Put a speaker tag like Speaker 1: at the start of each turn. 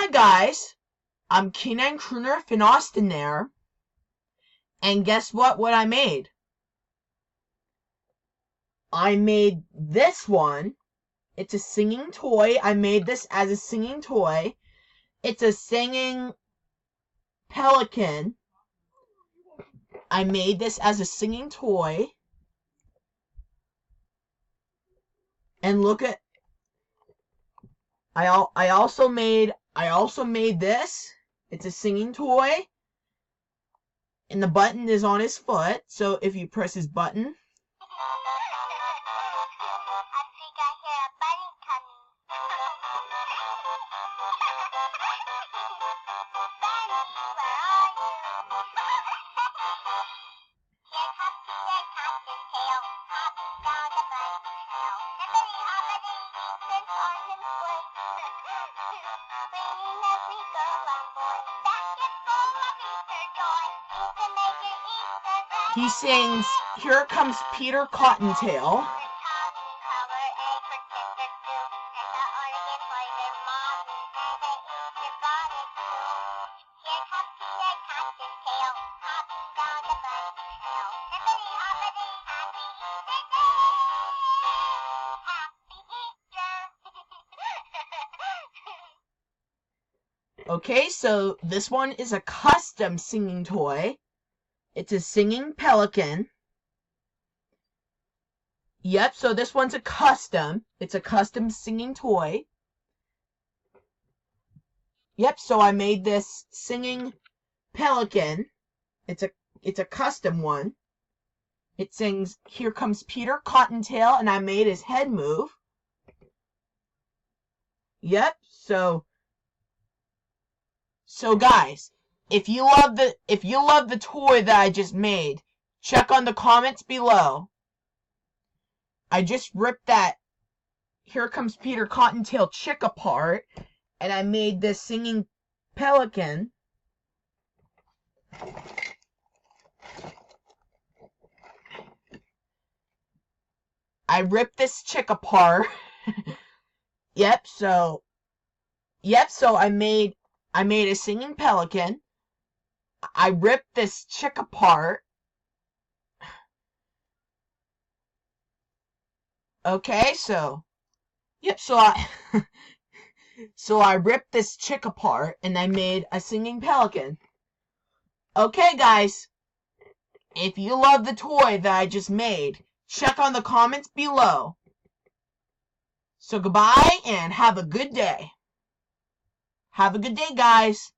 Speaker 1: Hi guys, I'm Canine Crooner Finn Austin there, and guess what I made? I made this one. It's a singing toy. I made this as a singing toy. It's a singing pelican. I made this as a singing toy. And look at, I also made this. It's a singing toy. And the button is on his foot, so if you press his button,
Speaker 2: I think I hear a bunny coming. Bunny, where are you? Here comes Peter Cottontail, hopping down the bunny trail. Hippity hoppity, he's on his foot. Bringing every girl on board. Basket full of Easter joy. Eat to make your Easter good.
Speaker 1: he sings, "Here comes Peter Cottontail." Okay, so this one is a custom singing toy. It's a singing pelican. Yep, so this one's a custom. It's a custom singing toy. Yep, so I made this singing pelican. It's a custom one. It sings, "Here comes Peter Cottontail," and I made his head move. Yep, so guys, if you love the toy that I just made, check on the comments below. I just ripped that "Here comes Peter Cottontail" chick apart, and I made this singing pelican. I ripped this chick apart. Yep, so I made a singing pelican. I ripped this chick apart. Okay, so I ripped this chick apart and I made a singing pelican. Okay, guys, if you love the toy that I just made, check on the comments below. So goodbye and have a good day. Have a good day, guys.